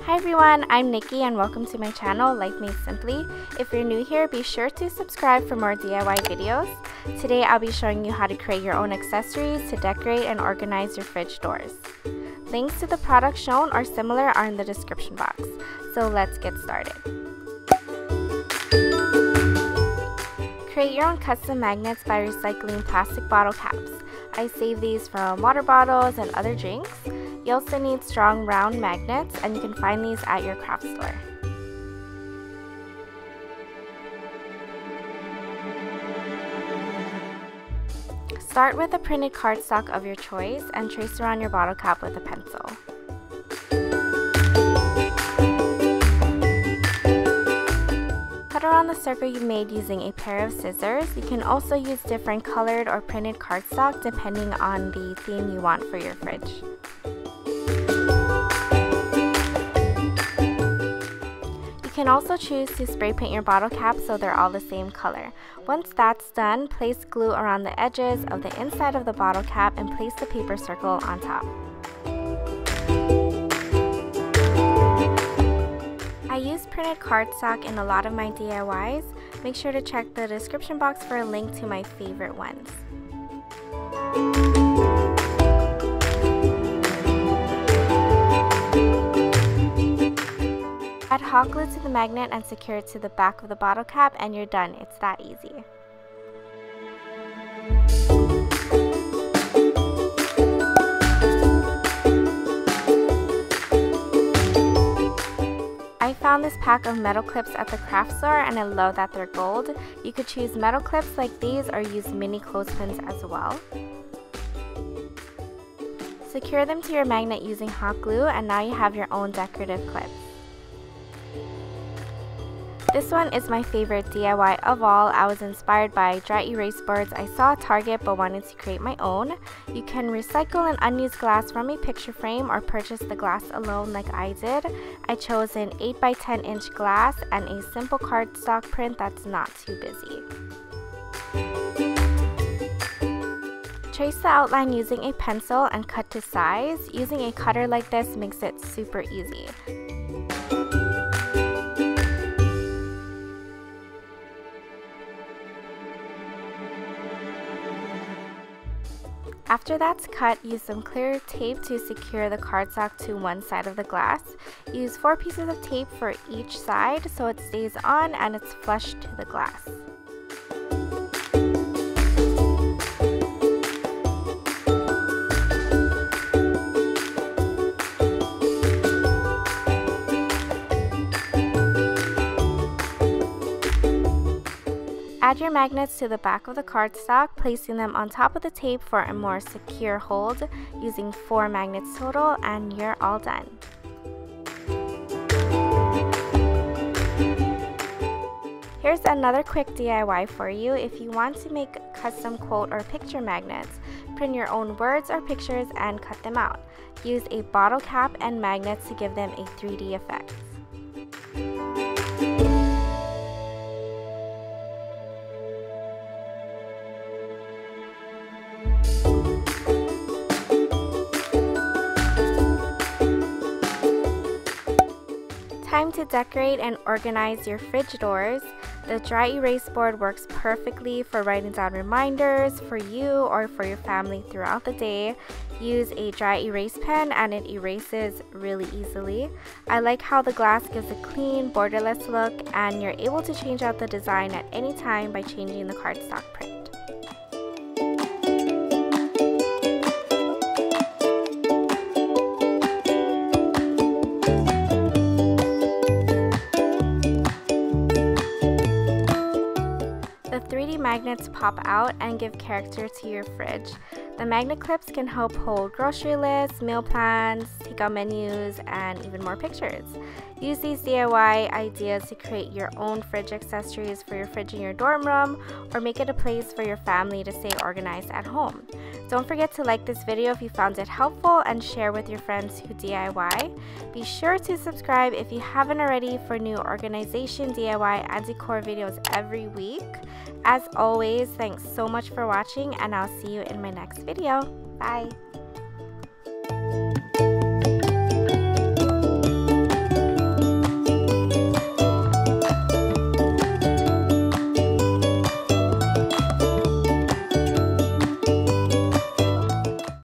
Hi everyone, I'm Nikki and welcome to my channel, Life Made Simply. If you're new here, be sure to subscribe for more DIY videos. Today I'll be showing you how to create your own accessories to decorate and organize your fridge doors. Links to the products shown or similar are in the description box. So let's get started. Create your own custom magnets by recycling plastic bottle caps. I save these from water bottles and other drinks. You also need strong round magnets, and you can find these at your craft store. Start with a printed cardstock of your choice and trace around your bottle cap with a pencil. Cut around the circle you made using a pair of scissors. You can also use different colored or printed cardstock depending on the theme you want for your fridge. You can also choose to spray paint your bottle caps so they're all the same color. Once that's done, place glue around the edges of the inside of the bottle cap and place the paper circle on top. I use printed cardstock in a lot of my DIYs. Make sure to check the description box for a link to my favorite ones. Add hot glue to the magnet and secure it to the back of the bottle cap and you're done. It's that easy. I found this pack of metal clips at the craft store and I love that they're gold. You could choose metal clips like these or use mini clothespins as well. Secure them to your magnet using hot glue and now you have your own decorative clips. This one is my favorite DIY of all. I was inspired by dry erase boards I saw at Target but wanted to create my own. You can recycle an unused glass from a picture frame or purchase the glass alone like I did. I chose an 8 by 10 inch glass and a simple cardstock print that's not too busy. Trace the outline using a pencil and cut to size. Using a cutter like this makes it super easy. After that's cut, use some clear tape to secure the cardstock to one side of the glass. Use 4 pieces of tape for each side so it stays on and it's flush to the glass. Add your magnets to the back of the cardstock, placing them on top of the tape for a more secure hold, using 4 magnets total, and you're all done. Here's another quick DIY for you. If you want to make custom quote or picture magnets, print your own words or pictures and cut them out. Use a bottle cap and magnets to give them a 3D effect. Time to decorate and organize your fridge doors. The dry erase board works perfectly for writing down reminders for you or for your family throughout the day. Use a dry erase pen and it erases really easily. I like how the glass gives a clean, borderless look and you're able to change out the design at any time by changing the cardstock print. The 3D magnets pop out and give character to your fridge. The magnet clips can help hold grocery lists, meal plans, takeout menus, and even more pictures. Use these DIY ideas to create your own fridge accessories for your fridge in your dorm room or make it a place for your family to stay organized at home. Don't forget to like this video if you found it helpful and share with your friends who DIY. Be sure to subscribe if you haven't already for new organization, DIY, and decor videos every week. As always, thanks so much for watching and I'll see you in my next video. Bye!